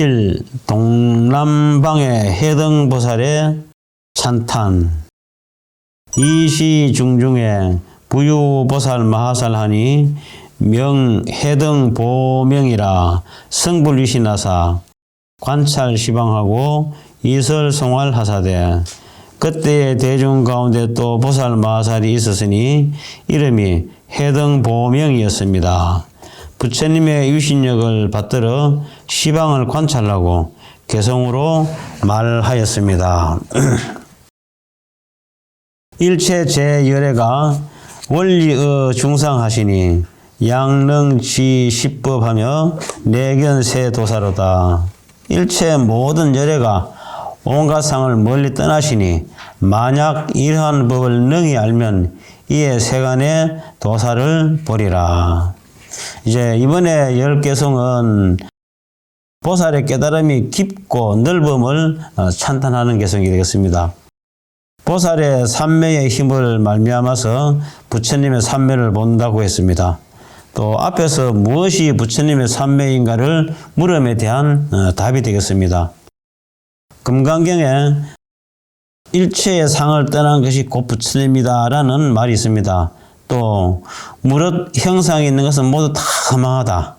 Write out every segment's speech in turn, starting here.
제7 동남방의 해등보살의 찬탄. 이시중중에 부유보살 마하살하니 명해등보명이라 성불위시나사 관찰시방하고 이설송활하사대. 그때의 대중 가운데 또 보살 마하살이 있었으니 이름이 해등보명이었습니다. 부처님의 유신력을 받들어 시방을 관찰하고 개성으로 말하였습니다. 일체 제열애가 원리의 중상하시니 양능지 십법하며 내견세 도사로다. 일체 모든 열애가 온갖 상을 멀리 떠나시니 만약 이러한 법을 능히 알면 이에 세간의 도사를 보리라. 이제 이번에 열개성은 보살의 깨달음이 깊고 넓음을 찬탄하는 개성이 되겠습니다. 보살의 삼매의 힘을 말미암아서 부처님의 삼매를 본다고 했습니다. 또 앞에서 무엇이 부처님의 삼매인가를 물음에 대한 답이 되겠습니다. 금강경에 일체의 상을 떠난 것이 곧 부처님이다라는 말이 있습니다. 또 무릇 형상이 있는 것은 모두 다 허망하다.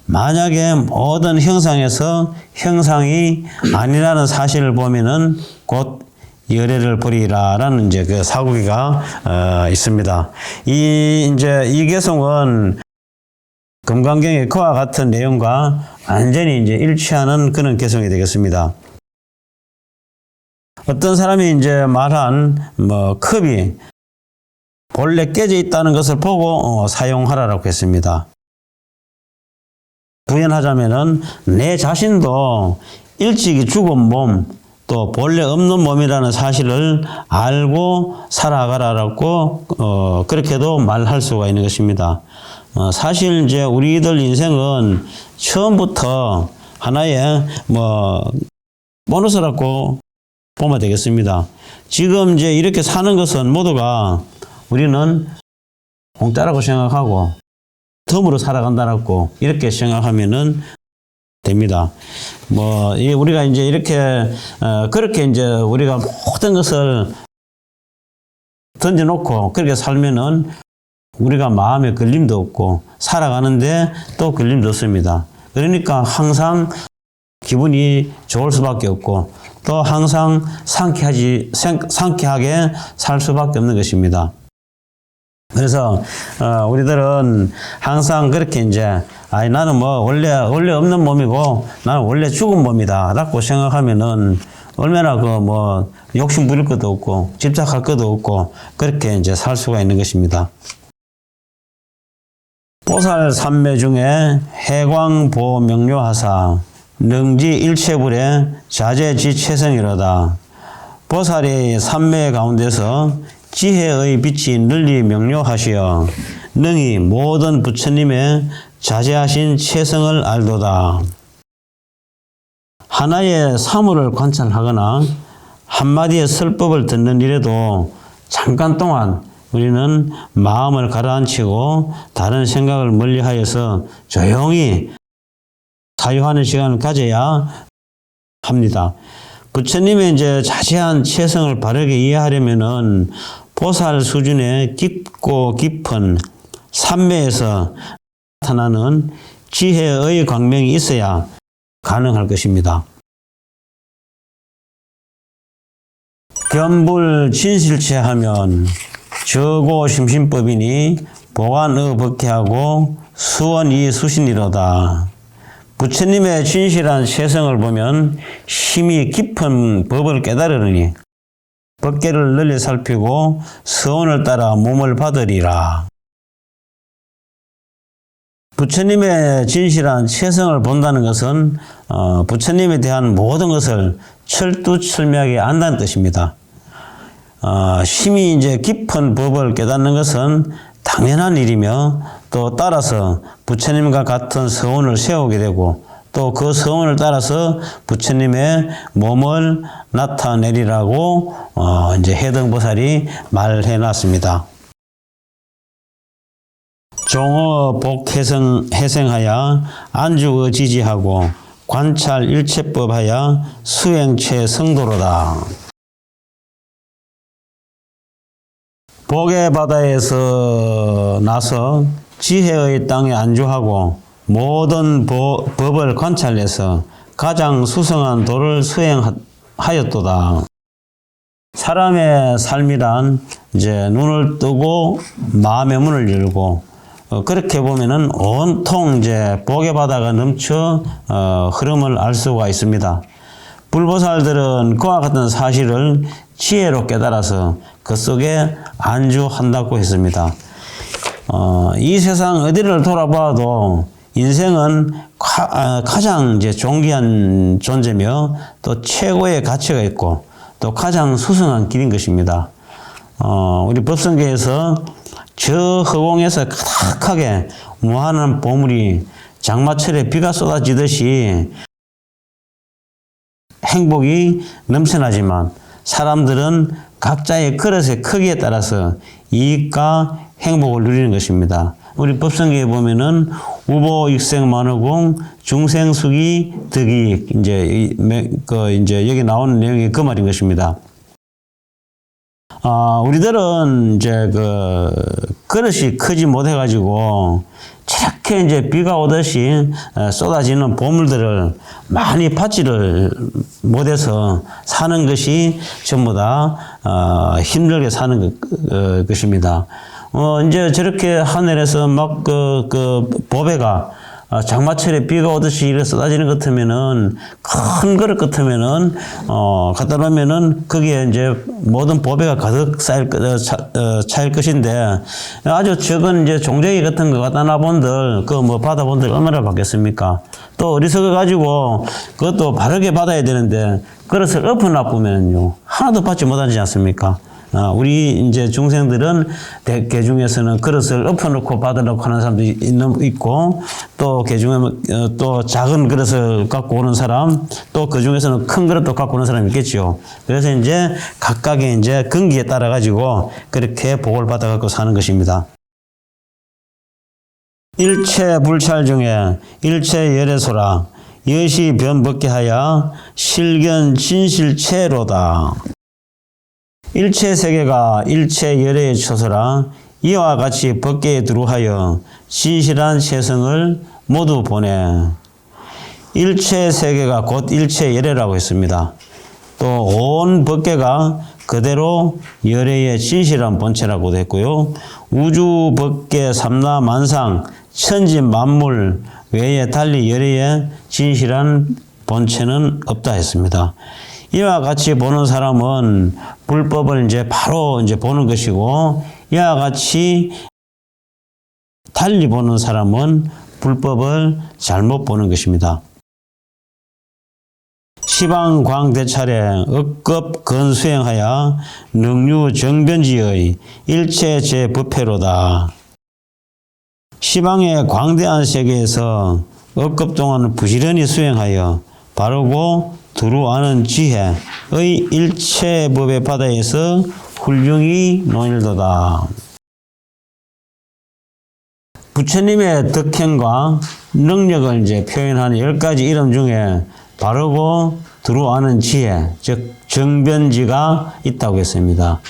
만약에 모든 형상에서 형상이 아니라는 사실을 보면은 곧 열애를 버리라라는 이제 그 사구기가 있습니다. 이 개성은 금강경의 그와 같은 내용과 완전히 이제 일치하는 그런 개성이 되겠습니다. 어떤 사람이 이제 말한 컵이 본래 깨져 있다는 것을 보고 사용하라고 했습니다. 부연하자면은 내 자신도 일찍이 죽은 몸, 또 본래 없는 몸이라는 사실을 알고 살아가라고 그렇게도 말할 수가 있는 것입니다. 사실 이제 우리들 인생은 처음부터 하나의 보너스라고 보면 되겠습니다. 지금 이제 이렇게 사는 것은 모두가 우리는 공짜라고 생각하고 덤으로 살아간다라고 이렇게 생각하면은 됩니다. 우리가 이제 이렇게, 그렇게 이제 우리가 모든 것을 던져놓고 그렇게 살면은 우리가 마음에 걸림도 없고 살아가는데 또 걸림도 없습니다. 그러니까 항상 기분이 좋을 수밖에 없고 또 항상 상쾌하게 살 수밖에 없는 것입니다. 그래서 우리들은 항상 그렇게 이제 나는 원래 없는 몸이고 나는 원래 죽은 몸이다 라고 생각하면은 얼마나 욕심 부릴 것도 없고 집착할 것도 없고 그렇게 이제 살 수가 있는 것입니다. 보살 삼매 중에 해광보명료하사 능지 일체불에 자재지체성이로다. 보살의 삼매 가운데서 지혜의 빛이 널리 명료하시어 능히 모든 부처님의 자재하신 체성을 알도다. 하나의 사물을 관찰하거나 한마디의 설법을 듣는 일에도 잠깐 동안 우리는 마음을 가라앉히고 다른 생각을 멀리하여서 조용히 사유하는 시간을 가져야 합니다. 부처님의 이제 자세한 체성을 바르게 이해하려면은 보살 수준의 깊고 깊은 삼매에서 나타나는 지혜의 광명이 있어야 가능할 것입니다. 견불 진실체하면 저고 심신법이니 보관의 법계하고 수원이 수신이로다. 부처님의 진실한 체성을 보면 심히 깊은 법을 깨달으니 법계를 널리 살피고 서원을 따라 몸을 받으리라. 부처님의 진실한 체성을 본다는 것은 부처님에 대한 모든 것을 철두철미하게 안다는 뜻입니다. 심히 이제 깊은 법을 깨닫는 것은 당연한 일이며 또 따라서 부처님과 같은 서원을 세우게 되고 또 그 서원을 따라서 부처님의 몸을 나타내리라고 이제 해등보살이 말해 놨습니다. 종어 복해생하여 안주의 지지하고 관찰 일체법하여 수행체 성도로다. 복의 바다에서 나서 지혜의 땅에 안주하고 모든 법을 관찰해서 가장 수성한 도를 수행하였도다. 사람의 삶이란 이제 눈을 뜨고 마음의 문을 열고 그렇게 보면은 온통 이제 복의 바다가 넘쳐 흐름을 알 수가 있습니다. 불보살들은 그와 같은 사실을 지혜로 깨달아서 그 속에 안주한다고 했습니다. 이 세상 어디를 돌아봐도 인생은 가장 이제 존귀한 존재며 또 최고의 가치가 있고 또 가장 수승한 길인 것입니다. 우리 법성계에서 저 허공에서 가득하게 무한한 보물이 장마철에 비가 쏟아지듯이 행복이 넘쳐나지만 사람들은 각자의 그릇의 크기에 따라서 이익과 행복을 누리는 것입니다. 우리 법성계에 보면은 우보 익생 만호공 중생수기 득이 이제 여기 나오는 내용이 그 말인 것입니다. 우리들은 이제 그릇이 크지 못해가지고 저렇게 이제 비가 오듯이 쏟아지는 보물들을 많이 받지를 못해서 사는 것이 전부 다 힘들게 사는 것입니다. 이제 저렇게 하늘에서 막 보배가 장마철에 비가 오듯이 이렇게 쏟아지는 것 같으면은, 큰 그릇 같으면은, 갖다 놓으면은, 거기에 이제 모든 보배가 가득 차일 것인데, 아주 적은 이제 종재기 같은 거 갖다 놔본들, 받아본들 얼마나 받겠습니까? 또 어리석어가지고, 그것도 바르게 받아야 되는데, 그릇을 엎어 놔보면요, 하나도 받지 못하지 않습니까? 우리 이제 중생들은 개 중에서는 그릇을 엎어놓고 받으려고 하는 사람도 있고, 또 개 중에 또 작은 그릇을 갖고 오는 사람, 또 그 중에서는 큰 그릇도 갖고 오는 사람이 있겠죠. 그래서 이제 각각의 이제 근기에 따라 가지고 그렇게 복을 받아 갖고 사는 것입니다. 일체 불찰 중에 일체 열애소라 여시 변벗게 하여 실견 진실체로다. 일체 세계가 일체 열애의 처소라 이와 같이 법계에 들어하여 진실한 체성을 모두 보내. 일체 세계가 곧 일체 열애라고 했습니다. 또 온 법계가 그대로 열애의 진실한 본체라고도 했고요. 우주 법계 삼라 만상 천지 만물 외에 달리 열애의 진실한 본체는 없다 했습니다. 이와 같이 보는 사람은 불법을 이제 바로 이제 보는 것이고, 이와 같이 달리 보는 사람은 불법을 잘못 보는 것입니다. 시방광대찰에 억급 건수행하여 능유 정변지의 일체 제법회로다. 시방의 광대한 세계에서 억급 동안 부지런히 수행하여 바르고 두루아는 지혜의 일체법의 바다에서 훌륭히 논일도다. 부처님의 덕행과 능력을 이제 표현하는 10가지 이름 중에 바르고 두루아는 지혜, 즉 정변지가 있다고 했습니다.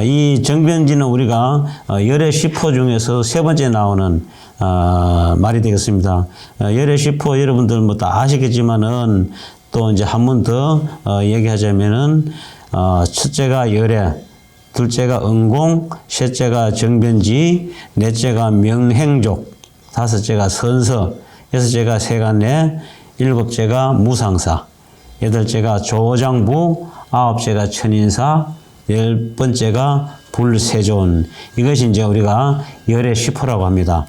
이 정변지는 우리가 열애 시포 중에서 세 번째 나오는 말이 되겠습니다. 열애 시포 여러분들 뭐 다 아시겠지만은 또 이제 한 번 더 얘기하자면은 첫째가 열애, 둘째가 응공, 셋째가 정변지, 넷째가 명행족, 다섯째가 선서, 여섯째가 세간내, 일곱째가 무상사, 여덟째가 조장부, 아홉째가 천인사, 열 번째가 불세존. 이것이 이제 우리가 열애 시포라고 합니다.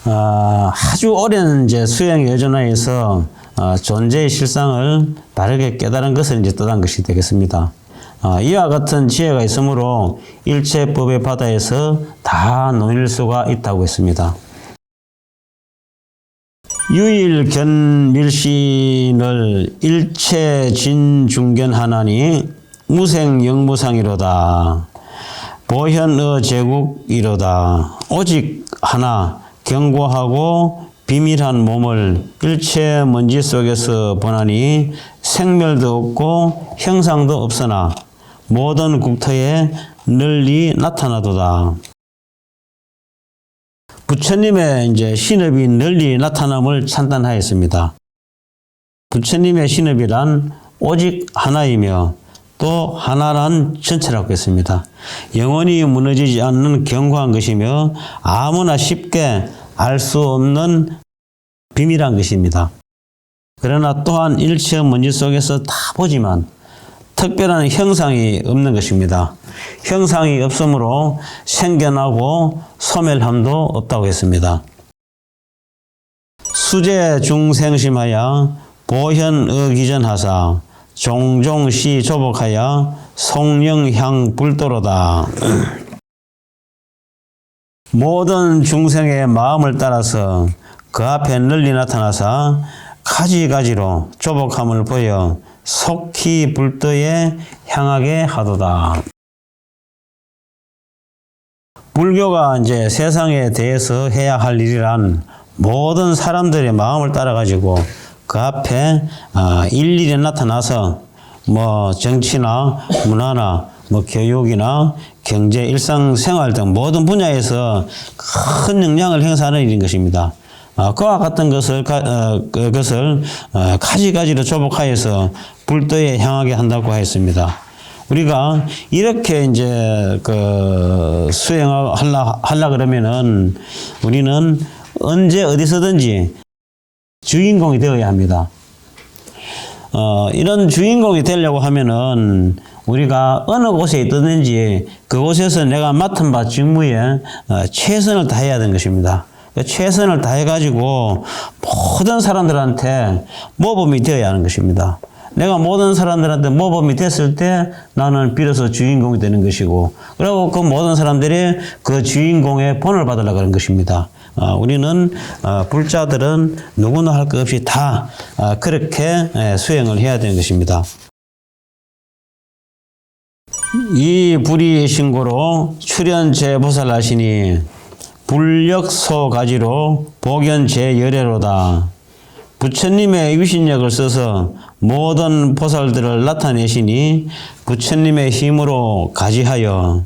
아주 오랜 이제 수행 여전하에서 존재의 실상을 바르게 깨달은 것을 이제 뜻한 것이 되겠습니다. 이와 같은 지혜가 있으므로 일체법의 바다에서 다 논일 수가 있다고 했습니다. 유일견밀신을 일체 진중견하나니 무생영무상이로다. 보현의 제국이로다. 오직 하나 견고하고 비밀한 몸을 일체 먼지 속에서 보나니 생멸도 없고 형상도 없으나 모든 국토에 널리 나타나도다. 부처님의 이제 신업이 널리 나타남을 찬탄하였습니다. 부처님의 신업이란 오직 하나이며 또 하나란 전체라고 했습니다. 영원히 무너지지 않는 견고한 것이며 아무나 쉽게 알 수 없는 비밀한 것입니다. 그러나 또한 일체 먼지 속에서 다 보지만 특별한 형상이 없는 것입니다. 형상이 없으므로 생겨나고 소멸함도 없다고 했습니다. 수제 중생심하여 보현의기전하사 종종시 조복하여 송영향 불도로다. 모든 중생의 마음을 따라서 그 앞에 널리 나타나서 가지가지로 조복함을 보여 속히 불도에 향하게 하도다. 불교가 이제 세상에 대해서 해야 할 일이란 모든 사람들의 마음을 따라가지고 그 앞에 일일이 나타나서 뭐 정치나 문화나 뭐 교육이나 경제, 일상생활 등 모든 분야에서 큰 영향을 행사하는 일인 것입니다. 그와 같은 것을 가지가지로 조복하여서 불도에 향하게 한다고 하였습니다. 우리가 이렇게 이제 수행하려 그러면은 우리는 언제 어디서든지 주인공이 되어야 합니다. 이런 주인공이 되려고 하면은 우리가 어느 곳에 있든지 그곳에서 내가 맡은 바 직무에 최선을 다해야 되는 것입니다. 최선을 다해가지고 모든 사람들한테 모범이 되어야 하는 것입니다. 내가 모든 사람들한테 모범이 됐을 때 나는 비로소 주인공이 되는 것이고, 그리고 그 모든 사람들이 그 주인공의 본을 받으려고 하는 것입니다. 우리는 불자들은 누구나 할 것 없이 다 그렇게 수행을 해야 되는 것입니다. 이 불의 신고로 출현제보살 하시니 불력소 가지로 복연제열애로다. 부처님의 위신력을 써서 모든 보살들을 나타내시니 부처님의 힘으로 가지하여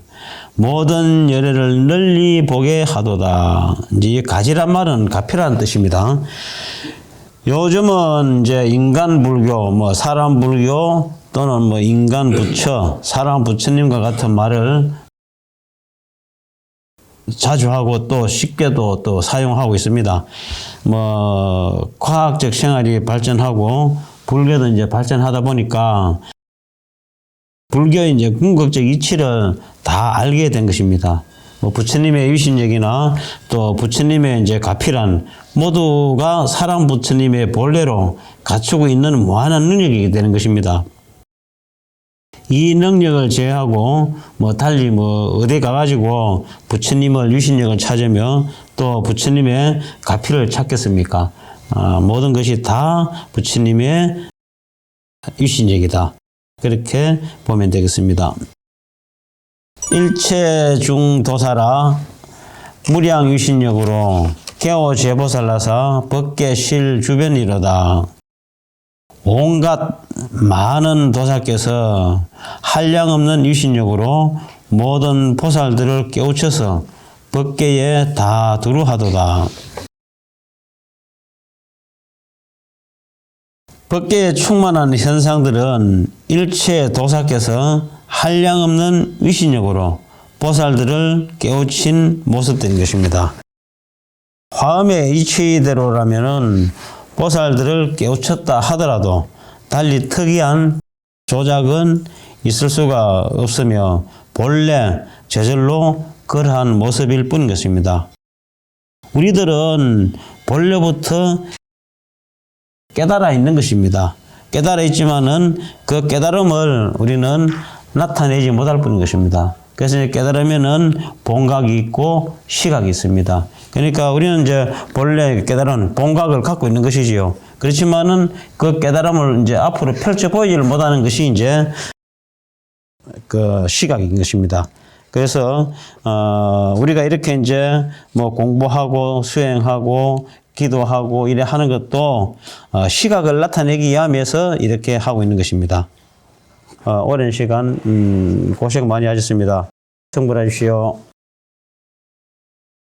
모든 열애를 널리 보게 하도다. 이제 이 가지란 말은 가피라는 뜻입니다. 요즘은 이제 인간 불교, 뭐 사람 불교 또는 뭐 인간 부처, 사람 부처님과 같은 말을 자주 하고 또 쉽게도 또 사용하고 있습니다. 뭐 과학적 생활이 발전하고 불교도 이제 발전하다 보니까 불교의 이제 궁극적 이치를 다 알게 된 것입니다. 뭐 부처님의 위신력이나 또 부처님의 이제 가피란 모두가 사람 부처님의 본래로 갖추고 있는 무한한 능력이 되는 것입니다. 이 능력을 제외하고 뭐 달리 뭐 어디 가가지고 부처님을 위신력을 찾으며 또 부처님의 가피를 찾겠습니까? 모든 것이 다 부처님의 위신력이다. 그렇게 보면 되겠습니다. 일체 중도사라 무량 위신력으로 개오제보살라사 법계실 주변이로다. 온갖 많은 도사께서 한량없는 위신력으로 모든 보살들을 깨우쳐서 법계에 다 두루하도다. 법계에 충만한 현상들은 일체 도사께서 한량없는 위신력으로 보살들을 깨우친 모습들인 것입니다. 화엄의 이치대로라면은 보살들을 깨우쳤다 하더라도 달리 특이한 조작은 있을 수가 없으며 본래 저절로 그러한 모습일 뿐인 것입니다. 우리들은 본래부터 깨달아 있는 것입니다. 깨달아 있지만은 그 깨달음을 우리는 나타내지 못할 뿐인 것입니다. 그래서 깨달으면은 본각이 있고 시각이 있습니다. 그러니까 우리는 이제 본래 깨달은 본각을 갖고 있는 것이지요. 그렇지만은 그 깨달음을 이제 앞으로 펼쳐 보이지를 못하는 것이 이제 그 시각인 것입니다. 그래서 우리가 이렇게 이제 뭐 공부하고 수행하고 기도하고 이래 하는 것도 시각을 나타내기 위함에서 이렇게 하고 있는 것입니다. 오랜 시간 고생 많이 하셨습니다. 성불하십시오.